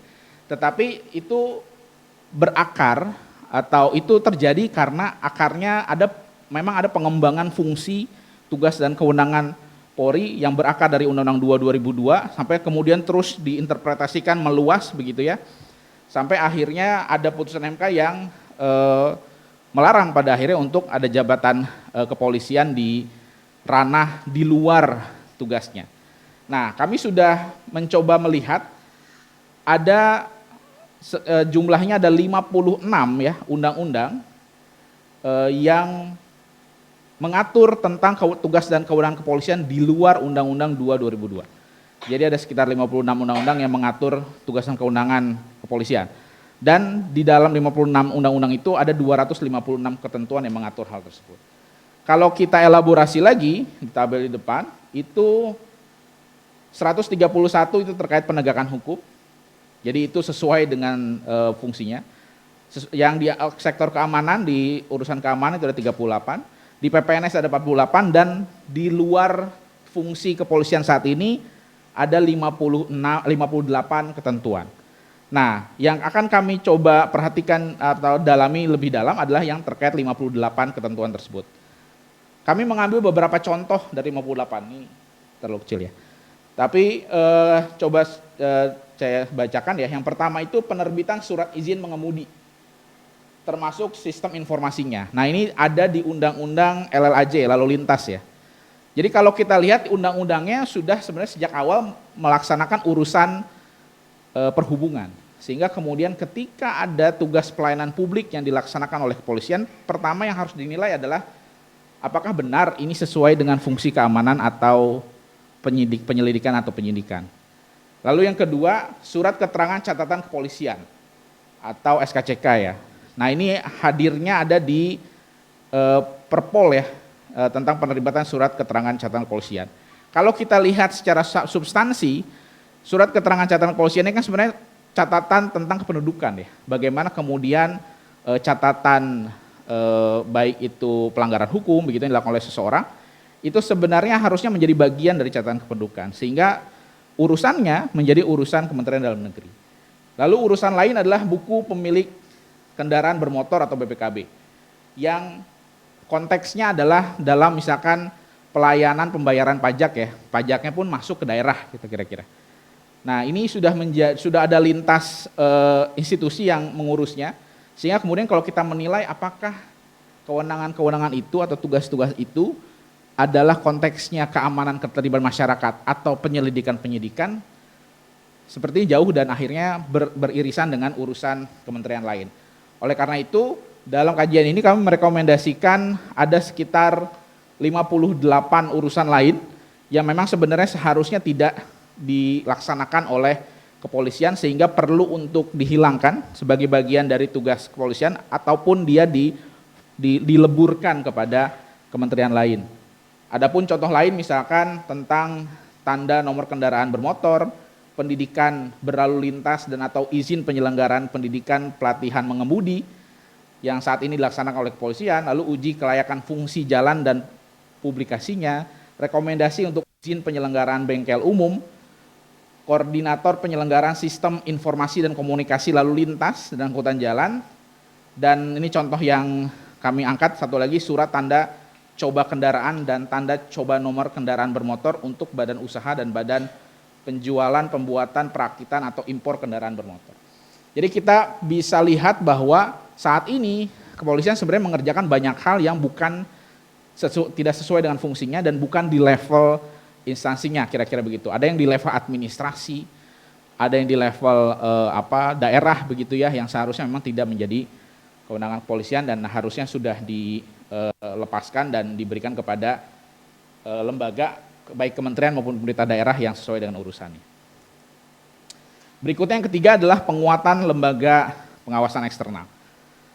Tetapi itu berakar atau itu terjadi karena akarnya memang ada pengembangan fungsi, tugas dan kewenangan Polri yang berakar dari Undang-Undang 2 2002 sampai kemudian terus diinterpretasikan meluas begitu ya. Sampai akhirnya ada putusan MK yang melarang pada akhirnya untuk ada jabatan kepolisian di ranah di luar tugasnya. Nah, kami sudah mencoba melihat ada jumlahnya ada 56 ya undang-undang yang mengatur tentang tugas dan kewenangan kepolisian di luar Undang-Undang 2 2002. Jadi ada sekitar 56 undang-undang yang mengatur tugas dan kewenangan kepolisian. Dan di dalam 56 undang-undang itu ada 256 ketentuan yang mengatur hal tersebut. Kalau kita elaborasi lagi di tabel di depan, itu 131 itu terkait penegakan hukum. Jadi itu sesuai dengan fungsinya. Yang di sektor keamanan, di urusan keamanan itu ada 38, di PPNS ada 48 dan di luar fungsi kepolisian saat ini ada 58 ketentuan. Nah, yang akan kami coba perhatikan atau dalami lebih dalam adalah yang terkait 58 ketentuan tersebut. Kami mengambil beberapa contoh dari 58, ini terlalu kecil ya. Tapi coba saya bacakan ya. Yang pertama itu penerbitan surat izin mengemudi, termasuk sistem informasinya. Nah ini ada di Undang-Undang LLAJ, lalu lintas ya. Jadi kalau kita lihat undang-undangnya sudah sebenarnya sejak awal melaksanakan urusan perhubungan. Sehingga kemudian ketika ada tugas pelayanan publik yang dilaksanakan oleh kepolisian, pertama yang harus dinilai adalah apakah benar ini sesuai dengan fungsi keamanan atau penyelidikan atau penyidikan. Lalu yang kedua, surat keterangan catatan kepolisian atau SKCK ya. Nah ini hadirnya ada di Perpol ya, tentang penerbitan surat keterangan catatan kepolisian. Kalau kita lihat secara substansi, surat keterangan catatan kepolisian ini kan sebenarnya catatan tentang kependudukan ya. Bagaimana kemudian catatan baik itu pelanggaran hukum begitu yang dilakukan oleh seseorang, itu sebenarnya harusnya menjadi bagian dari catatan kependudukan, sehingga urusannya menjadi urusan Kementerian Dalam Negeri. Lalu urusan lain adalah buku pemilik kendaraan bermotor atau BPKB, yang konteksnya adalah dalam misalkan pelayanan pembayaran pajak ya, pajaknya pun masuk ke daerah gitu kira-kira. Nah ini sudah ada lintas institusi yang mengurusnya, sehingga kemudian kalau kita menilai apakah kewenangan-kewenangan itu atau tugas-tugas itu adalah konteksnya keamanan keterlibatan masyarakat atau penyelidikan-penyidikan, seperti jauh dan akhirnya beririsan dengan urusan kementerian lain. Oleh karena itu, dalam kajian ini kami merekomendasikan ada sekitar 58 urusan lain yang memang sebenarnya seharusnya tidak dilaksanakan oleh kepolisian, sehingga perlu untuk dihilangkan sebagai bagian dari tugas kepolisian ataupun dia dileburkan kepada kementerian lain. Adapun contoh lain misalkan tentang tanda nomor kendaraan bermotor, pendidikan berlalu lintas dan atau izin penyelenggaraan pendidikan pelatihan mengemudi yang saat ini dilaksanakan oleh kepolisian, lalu uji kelayakan fungsi jalan dan publikasinya, rekomendasi untuk izin penyelenggaraan bengkel umum, koordinator penyelenggaraan sistem informasi dan komunikasi lalu lintas dan angkutan jalan, dan ini contoh yang kami angkat satu lagi, surat tanda coba kendaraan dan tanda coba nomor kendaraan bermotor untuk badan usaha dan badan penjualan, pembuatan, perakitan atau impor kendaraan bermotor. Jadi kita bisa lihat bahwa saat ini kepolisian sebenarnya mengerjakan banyak hal yang tidak sesuai dengan fungsinya dan bukan di level instansinya, kira-kira begitu. Ada yang di level administrasi, ada yang di level daerah begitu ya, yang seharusnya memang tidak menjadi kewenangan kepolisian dan harusnya sudah dilepaskan dan diberikan kepada lembaga baik kementerian maupun pemerintah daerah yang sesuai dengan urusannya. Berikutnya yang ketiga adalah penguatan lembaga pengawasan eksternal.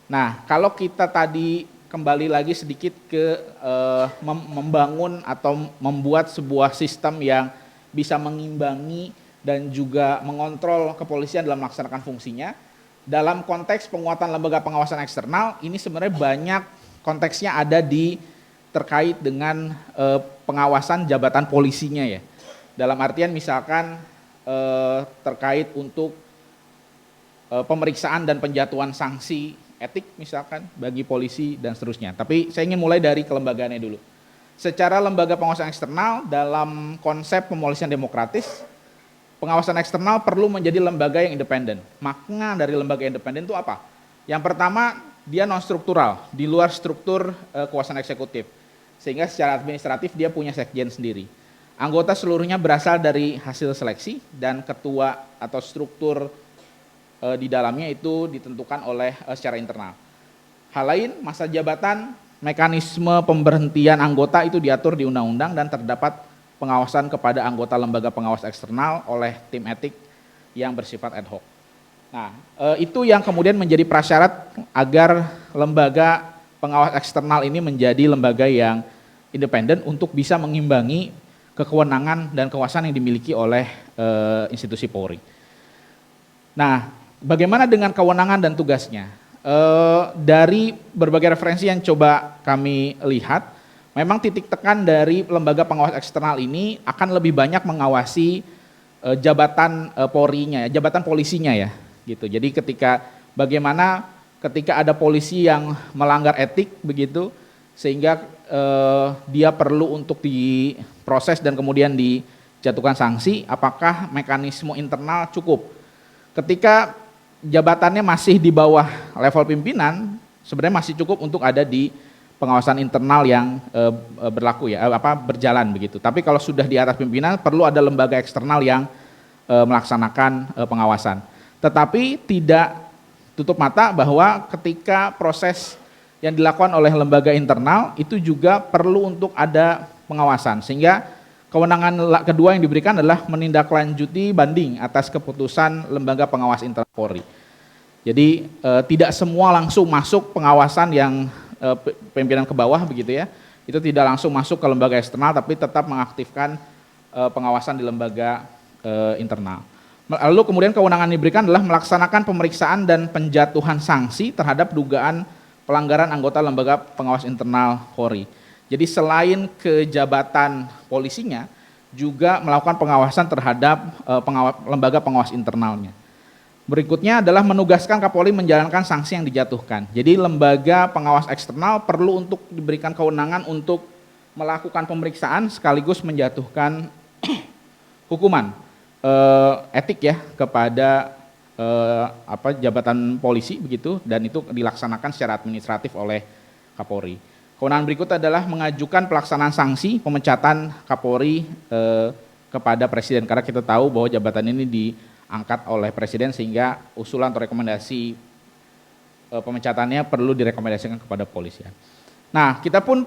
Nah, kalau kita tadi kembali lagi sedikit ke membangun atau membuat sebuah sistem yang bisa mengimbangi dan juga mengontrol kepolisian dalam melaksanakan fungsinya, dalam konteks penguatan lembaga pengawasan eksternal, ini sebenarnya banyak konteksnya ada terkait dengan pengawasan jabatan polisinya ya. Dalam artian misalkan terkait untuk pemeriksaan dan penjatuhan sanksi etik misalkan bagi polisi dan seterusnya. Tapi saya ingin mulai dari kelembagaannya dulu. Secara lembaga pengawasan eksternal dalam konsep pemolisian demokratis, pengawasan eksternal perlu menjadi lembaga yang independen. Makna dari lembaga independen itu apa? Yang pertama, dia non struktural, di luar struktur kekuasaan eksekutif. Sehingga secara administratif dia punya sekjen sendiri. Anggota seluruhnya berasal dari hasil seleksi dan ketua atau struktur di dalamnya itu ditentukan oleh secara internal. Hal lain, masa jabatan, mekanisme pemberhentian anggota itu diatur di undang-undang dan terdapat pengawasan kepada anggota lembaga pengawas eksternal oleh tim etik yang bersifat ad hoc. Nah, itu yang kemudian menjadi prasyarat agar lembaga pengawas eksternal ini menjadi lembaga yang independen untuk bisa mengimbangi kewenangan dan kekuasaan yang dimiliki oleh institusi Polri. Nah, bagaimana dengan kewenangan dan tugasnya? Dari berbagai referensi yang coba kami lihat, memang titik tekan dari lembaga pengawas eksternal ini akan lebih banyak mengawasi jabatan Polri-nya, jabatan polisinya ya, gitu. Jadi bagaimana ketika ada polisi yang melanggar etik begitu, sehingga dia perlu untuk diproses dan kemudian dijatuhkan sanksi, apakah mekanisme internal cukup? Ketika jabatannya masih di bawah level pimpinan, sebenarnya masih cukup untuk ada di pengawasan internal yang berlaku ya, berjalan begitu. Tapi kalau sudah di atas pimpinan, perlu ada lembaga eksternal yang melaksanakan pengawasan. Tetapi tidak tutup mata bahwa ketika proses yang dilakukan oleh lembaga internal itu juga perlu untuk ada pengawasan, sehingga Kewenangan kedua yang diberikan adalah menindaklanjuti banding atas keputusan Lembaga Pengawas Internal Polri. Jadi tidak semua langsung masuk pengawasan yang pimpinan ke bawah begitu ya, itu tidak langsung masuk ke lembaga eksternal tapi tetap mengaktifkan pengawasan di lembaga internal. Lalu kemudian kewenangan yang diberikan adalah melaksanakan pemeriksaan dan penjatuhan sanksi terhadap dugaan pelanggaran anggota lembaga pengawas internal Polri. Jadi selain kejabatan polisinya juga melakukan pengawasan terhadap lembaga pengawas internalnya. Berikutnya adalah menugaskan Kapolri menjalankan sanksi yang dijatuhkan. Jadi lembaga pengawas eksternal perlu untuk diberikan kewenangan untuk melakukan pemeriksaan sekaligus menjatuhkan hukuman etik ya kepada jabatan polisi begitu, dan itu dilaksanakan secara administratif oleh Kapolri. Kewenangan berikut adalah mengajukan pelaksanaan sanksi pemecatan Kapolri kepada Presiden, karena kita tahu bahwa jabatan ini diangkat oleh Presiden sehingga usulan atau rekomendasi pemecatannya perlu direkomendasikan kepada kepolisian. Nah, kita pun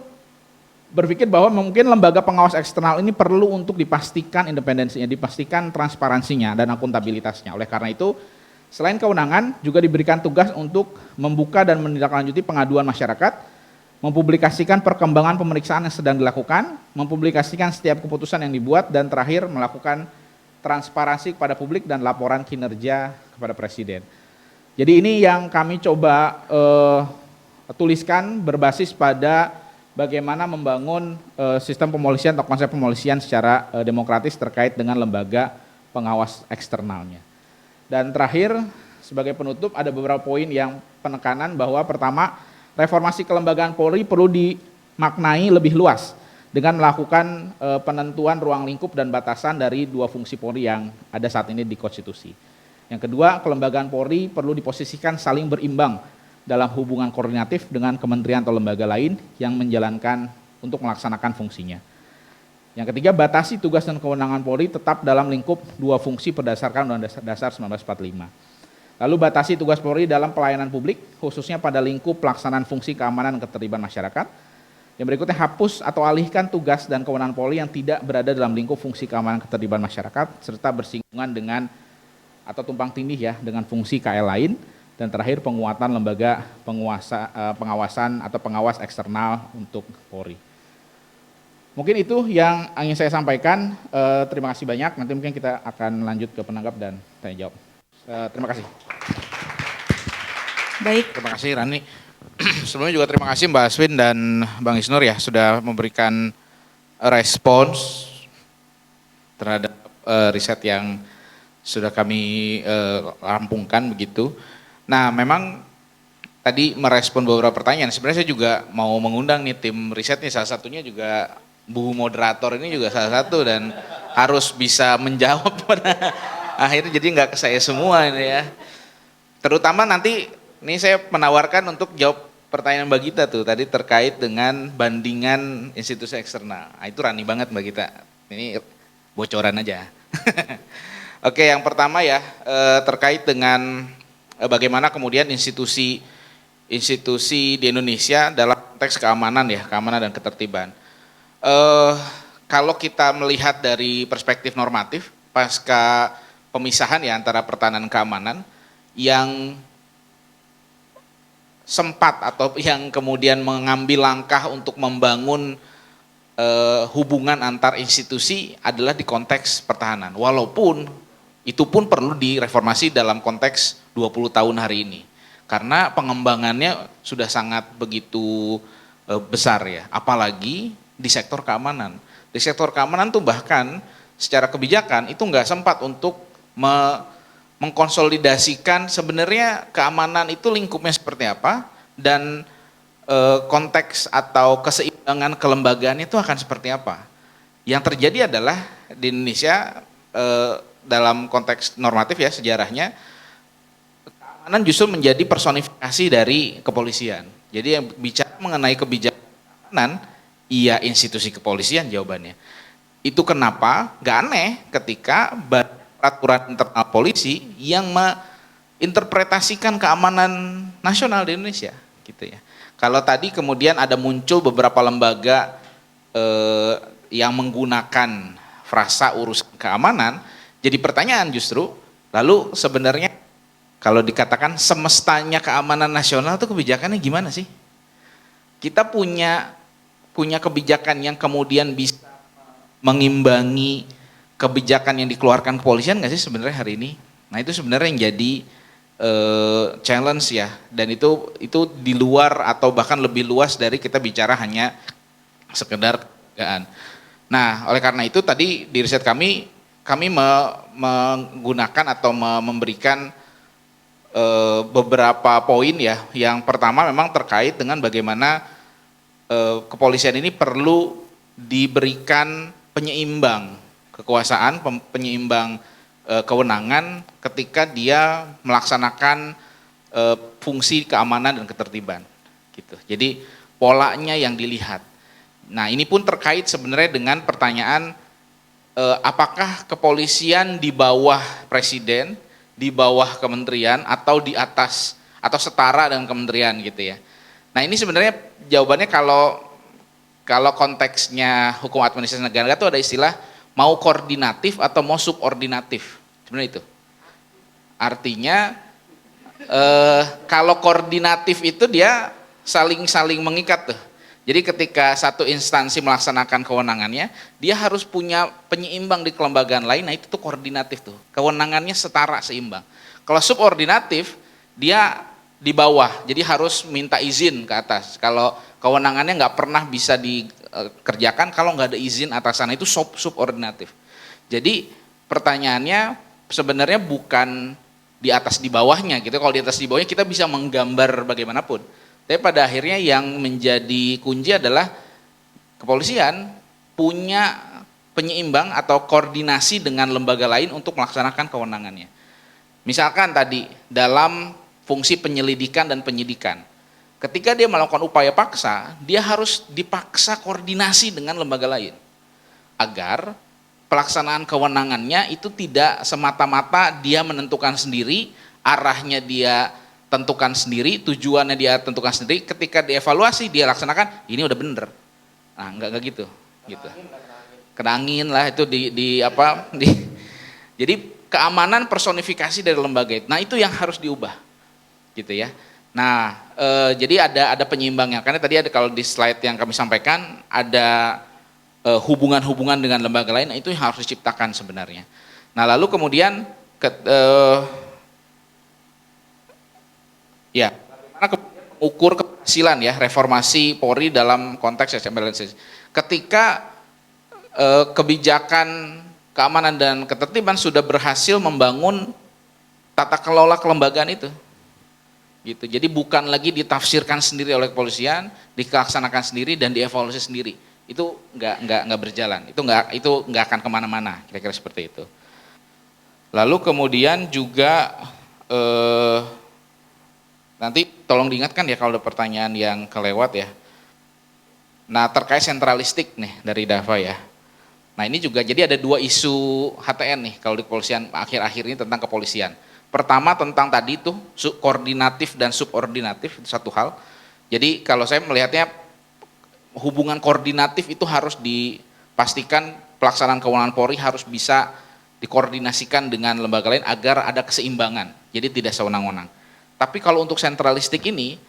berpikir bahwa mungkin lembaga pengawas eksternal ini perlu untuk dipastikan independensinya, dipastikan transparansinya dan akuntabilitasnya. Oleh karena itu, selain kewenangan juga diberikan tugas untuk membuka dan menindaklanjuti pengaduan masyarakat, mempublikasikan perkembangan pemeriksaan yang sedang dilakukan, mempublikasikan setiap keputusan yang dibuat, dan terakhir melakukan transparansi kepada publik dan laporan kinerja kepada Presiden. Jadi ini yang kami coba tuliskan berbasis pada bagaimana membangun sistem pemolisian atau konsep pemolisian secara demokratis terkait dengan lembaga pengawas eksternalnya. Dan terakhir, sebagai penutup ada beberapa poin yang penekanan bahwa pertama, reformasi kelembagaan Polri perlu dimaknai lebih luas dengan melakukan penentuan ruang lingkup dan batasan dari dua fungsi Polri yang ada saat ini di konstitusi. Yang kedua, kelembagaan Polri perlu diposisikan saling berimbang dalam hubungan koordinatif dengan kementerian atau lembaga lain yang menjalankan untuk melaksanakan fungsinya. Yang ketiga, batasi tugas dan kewenangan Polri tetap dalam lingkup dua fungsi berdasarkan Undang-Undang Dasar 1945. Lalu batasi tugas Polri dalam pelayanan publik, khususnya pada lingkup pelaksanaan fungsi keamanan dan ketertiban masyarakat. Yang berikutnya, hapus atau alihkan tugas dan kewenangan Polri yang tidak berada dalam lingkup fungsi keamanan dan ketertiban masyarakat, serta bersinggungan dengan atau tumpang tindih ya dengan fungsi KL lain. Dan terakhir, penguatan lembaga pengawasan atau pengawas eksternal untuk Polri. Mungkin itu yang ingin saya sampaikan. Terima kasih banyak. Nanti mungkin kita akan lanjut ke penanggap dan tanya jawab. Terima kasih. Baik. Terima kasih Rani. Sebelumnya juga terima kasih Mbak Aswin dan Bang Isnur ya sudah memberikan respons terhadap riset yang sudah kami rampungkan begitu. Nah, memang tadi merespon beberapa pertanyaan. Sebenarnya saya juga mau mengundang nih tim riset nih, salah satunya juga Bu moderator ini juga salah satu dan harus bisa menjawab pada akhirnya, jadi nggak ke saya semua ini ya. Terutama nanti ini saya menawarkan untuk jawab pertanyaan Mbak Gita tuh tadi terkait dengan bandingan institusi eksternal. Nah, itu Rani banget Mbak Gita. Ini bocoran aja. Oke, yang pertama ya terkait dengan bagaimana kemudian institusi di Indonesia dalam konteks keamanan ya, keamanan dan ketertiban. Kalau kita melihat dari perspektif normatif pasca pemisahan ya antara pertahanan keamanan, yang sempat atau yang kemudian mengambil langkah untuk membangun hubungan antar institusi adalah di konteks pertahanan, walaupun itu pun perlu direformasi dalam konteks 20 tahun hari ini, karena pengembangannya sudah sangat begitu besar ya, apalagi di sektor keamanan. Di sektor keamanan tuh bahkan secara kebijakan itu nggak sempat untuk mengkonsolidasikan sebenarnya keamanan itu lingkupnya seperti apa dan konteks atau keseimbangan kelembagaan itu akan seperti apa. Yang terjadi adalah di Indonesia dalam konteks normatif ya sejarahnya, keamanan justru menjadi personifikasi dari kepolisian. Jadi yang bicara mengenai kebijakan keamanan, iya institusi kepolisian jawabannya. Itu kenapa nggak aneh ketika peraturan internal polisi yang menginterpretasikan keamanan nasional di Indonesia, gitu ya. Kalau tadi kemudian ada muncul beberapa lembaga yang menggunakan frasa urus keamanan, jadi pertanyaan justru, lalu sebenarnya kalau dikatakan semestanya keamanan nasional itu kebijakannya gimana sih? Kita punya kebijakan yang kemudian bisa mengimbangi kebijakan yang dikeluarkan kepolisian nggak sih sebenarnya hari ini? Nah itu sebenarnya yang jadi challenge ya, dan itu di luar atau bahkan lebih luas dari kita bicara hanya sekedar kekeluargaan. Nah, oleh karena itu tadi di riset kami menggunakan atau memberikan beberapa poin ya. Yang pertama memang terkait dengan bagaimana kepolisian ini perlu diberikan penyeimbang kekuasaan, penyeimbang kewenangan ketika dia melaksanakan fungsi keamanan dan ketertiban gitu. Jadi polanya yang dilihat. Nah, ini pun terkait sebenarnya dengan pertanyaan apakah kepolisian di bawah presiden, di bawah kementerian atau di atas atau setara dengan kementerian gitu ya. Nah, ini sebenarnya jawabannya kalau konteksnya hukum administrasi negara itu ada istilah mau koordinatif atau mau subordinatif. Sebenarnya itu. Artinya kalau koordinatif itu dia saling mengikat tuh. Jadi ketika satu instansi melaksanakan kewenangannya, dia harus punya penyeimbang di kelembagaan lain, nah itu tuh koordinatif tuh. Kewenangannya setara, seimbang. Kalau subordinatif, dia di bawah, jadi harus minta izin ke atas. Kalau kewenangannya nggak pernah bisa dikerjakan kalau nggak ada izin atasan, itu subordinatif. Jadi pertanyaannya sebenarnya bukan di atas di bawahnya gitu. Kalau di atas di bawahnya kita bisa menggambar bagaimanapun. Tapi pada akhirnya yang menjadi kunci adalah kepolisian punya penyeimbang atau koordinasi dengan lembaga lain untuk melaksanakan kewenangannya. Misalkan tadi dalam fungsi penyelidikan dan penyidikan, ketika dia melakukan upaya paksa, dia harus dipaksa koordinasi dengan lembaga lain agar pelaksanaan kewenangannya itu tidak semata-mata dia menentukan sendiri, arahnya dia tentukan sendiri, tujuannya dia tentukan sendiri, ketika dievaluasi dia laksanakan, ini udah bener. Nah, enggak gitu. Kena angin lah itu jadi keamanan personifikasi dari lembaga itu. Nah, itu yang harus diubah. Gitu ya. Nah, jadi ada penyeimbangnya. Karena tadi ada kalau di slide yang kami sampaikan ada hubungan-hubungan dengan lembaga lain, nah itu yang harus diciptakan sebenarnya. Nah, lalu kemudian ya, bagaimana kemudian mengukur keberhasilan ya reformasi Polri dalam konteks check and balances. Ketika kebijakan keamanan dan ketertiban sudah berhasil membangun tata kelola kelembagaan itu. Gitu. Jadi bukan lagi ditafsirkan sendiri oleh kepolisian, dilaksanakan sendiri dan dievaluasi sendiri. Itu enggak berjalan. Itu enggak akan kemana-mana. Kira-kira seperti itu. Lalu kemudian juga nanti tolong diingatkan ya kalau ada pertanyaan yang kelewat ya. Nah, terkait sentralistik nih dari Dava ya. Nah, ini juga jadi ada dua isu HTN nih kalau di kepolisian akhir-akhir ini tentang kepolisian. Pertama tentang tadi tuh koordinatif dan subordinatif itu satu hal. Jadi kalau saya melihatnya hubungan koordinatif itu harus dipastikan pelaksanaan kewenangan Polri harus bisa dikoordinasikan dengan lembaga lain agar ada keseimbangan. Jadi tidak sewenang-wenang. Tapi kalau untuk sentralistik ini,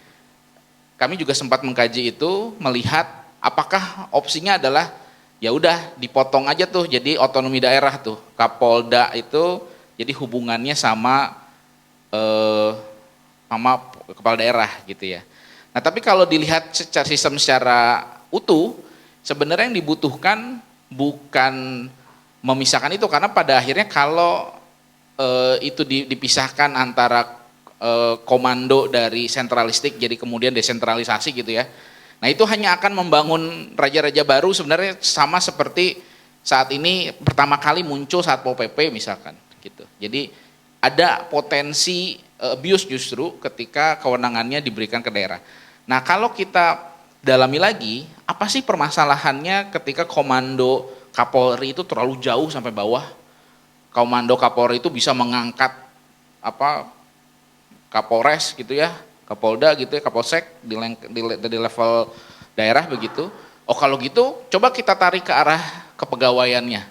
kami juga sempat mengkaji itu, melihat apakah opsinya adalah ya udah dipotong aja tuh, jadi otonomi daerah tuh, Kapolda itu jadi hubungannya sama kepala daerah gitu ya. Nah tapi kalau dilihat secara sistem secara utuh, sebenarnya yang dibutuhkan bukan memisahkan itu, karena pada akhirnya kalau itu dipisahkan antara komando dari sentralistik jadi kemudian desentralisasi gitu ya. Nah itu hanya akan membangun raja-raja baru sebenarnya sama seperti saat ini pertama kali muncul saat Pol PP misalkan gitu. Jadi ada potensi abuse justru ketika kewenangannya diberikan ke daerah. Nah kalau kita dalami lagi, apa sih permasalahannya ketika komando Kapolri itu terlalu jauh sampai bawah? Komando Kapolri itu bisa mengangkat Kapolres gitu ya, Kapolda gitu ya, Kapolsek di level daerah begitu. Oh kalau gitu coba kita tarik ke arah kepegawaiannya.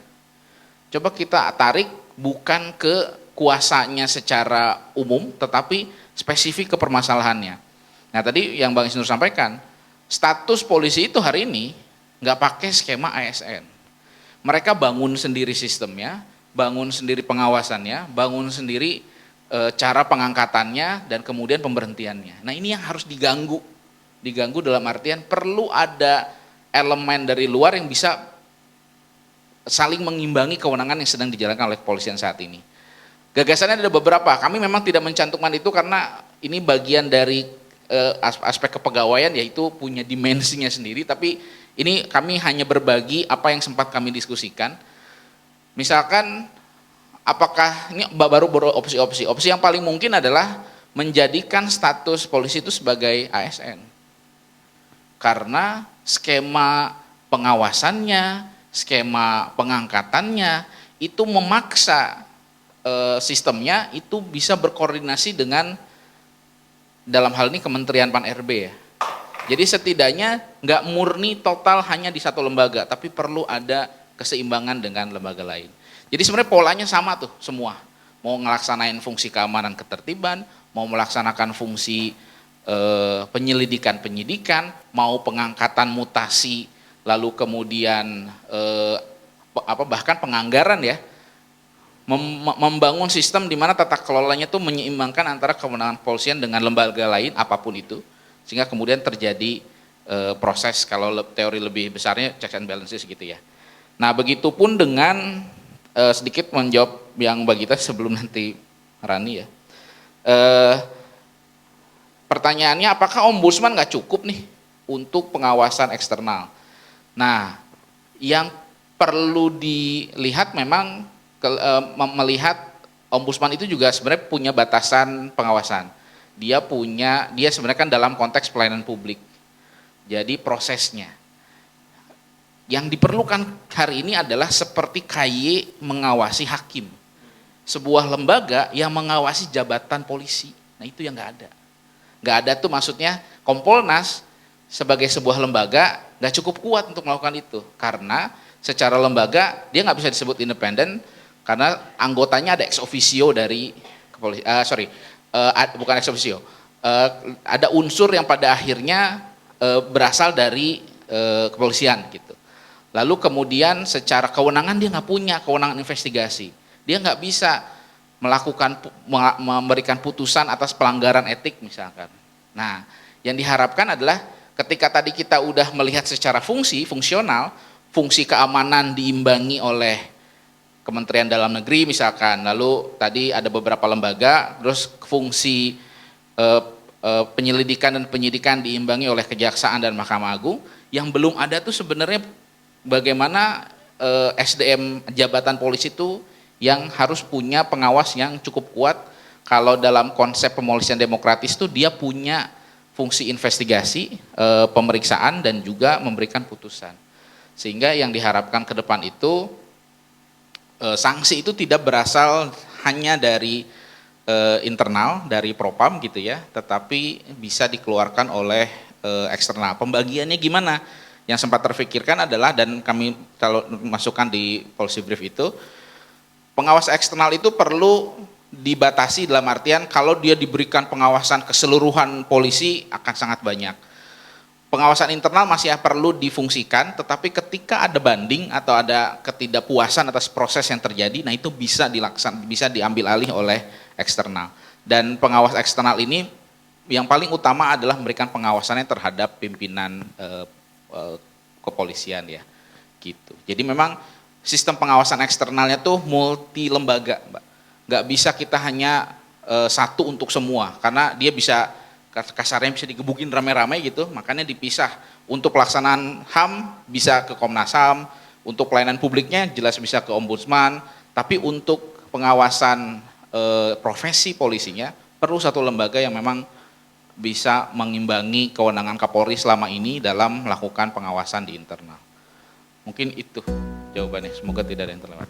Coba kita tarik bukan ke kuasanya secara umum, tetapi spesifik ke permasalahannya. Nah tadi yang Bang Isnur sampaikan, status polisi itu hari ini nggak pakai skema ASN. Mereka bangun sendiri sistemnya, bangun sendiri pengawasannya, bangun sendiri cara pengangkatannya, dan kemudian pemberhentiannya. Nah ini yang harus diganggu. Diganggu dalam artian perlu ada elemen dari luar yang bisa saling mengimbangi kewenangan yang sedang dijalankan oleh kepolisian saat ini. Gagasannya ada beberapa, kami memang tidak mencantumkan itu karena ini bagian dari aspek kepegawaian, yaitu punya dimensinya sendiri, tapi ini kami hanya berbagi apa yang sempat kami diskusikan. Misalkan apakah ini baru opsi-opsi. Opsi yang paling mungkin adalah menjadikan status polisi itu sebagai ASN. Karena skema pengawasannya, skema pengangkatannya itu memaksa sistemnya itu bisa berkoordinasi dengan dalam hal ini Kementerian Pan-RB ya. Jadi setidaknya nggak murni total hanya di satu lembaga, tapi perlu ada keseimbangan dengan lembaga lain. Jadi sebenarnya polanya sama tuh semua. Mau ngelaksanain fungsi keamanan ketertiban, mau melaksanakan fungsi penyidikan, mau pengangkatan mutasi, lalu kemudian bahkan penganggaran ya, membangun sistem di mana tata kelolanya itu menyeimbangkan antara kewenangan kepolisian dengan lembaga lain apapun itu, sehingga kemudian terjadi proses, kalau teori lebih besarnya checks and balances gitu ya. Nah begitupun dengan sedikit menjawab yang Mbak Gita sebelum nanti Rani ya. Pertanyaannya apakah ombudsman nggak cukup nih untuk pengawasan eksternal? Nah, yang perlu dilihat memang melihat ombudsman itu juga sebenarnya punya batasan pengawasan. Dia sebenarnya kan dalam konteks pelayanan publik. Jadi prosesnya. Yang diperlukan hari ini adalah seperti KY mengawasi hakim. Sebuah lembaga yang mengawasi jabatan polisi. Nah itu yang nggak ada. Nggak ada tuh maksudnya Kompolnas sebagai sebuah lembaga nggak cukup kuat untuk melakukan itu. Karena secara lembaga dia nggak bisa disebut independen karena anggotanya ada ex officio dari bukan ex officio. Ada unsur yang pada akhirnya berasal dari kepolisian gitu. Lalu kemudian secara kewenangan dia nggak punya kewenangan investigasi. Dia nggak bisa memberikan putusan atas pelanggaran etik misalkan. Nah, yang diharapkan adalah ketika tadi kita udah melihat secara fungsional, fungsi keamanan diimbangi oleh Kementerian Dalam Negeri misalkan, lalu tadi ada beberapa lembaga, terus fungsi penyelidikan dan penyidikan diimbangi oleh Kejaksaan dan Mahkamah Agung. Yang belum ada tuh sebenarnya bagaimana SDM jabatan polisi itu yang harus punya pengawas yang cukup kuat. Kalau dalam konsep pemolisian demokratis itu dia punya fungsi investigasi, pemeriksaan, dan juga memberikan putusan. Sehingga yang diharapkan ke depan itu sanksi itu tidak berasal hanya dari internal, dari Propam gitu ya, tetapi bisa dikeluarkan oleh eksternal. Pembagiannya gimana? Yang sempat terfikirkan adalah, dan kami kalau masukkan di policy brief itu, pengawas eksternal itu perlu dibatasi dalam artian kalau dia diberikan pengawasan keseluruhan polisi akan sangat banyak. Pengawasan internal masih perlu difungsikan, tetapi ketika ada banding atau ada ketidakpuasan atas proses yang terjadi, nah itu bisa diambil alih oleh eksternal. Dan pengawas eksternal ini yang paling utama adalah memberikan pengawasannya terhadap pimpinan kepolisian ya, gitu. Jadi memang sistem pengawasan eksternalnya tuh multi lembaga, Mbak. Nggak bisa kita hanya satu untuk semua, karena dia bisa kasarnya bisa digebukin rame-rame gitu, makanya dipisah. Untuk pelaksanaan HAM bisa ke Komnas HAM, untuk pelayanan publiknya jelas bisa ke Ombudsman, tapi untuk pengawasan profesi polisinya perlu satu lembaga yang memang bisa mengimbangi kewenangan Kapolri selama ini dalam melakukan pengawasan di internal. Mungkin itu jawabannya, semoga tidak ada yang terlewat.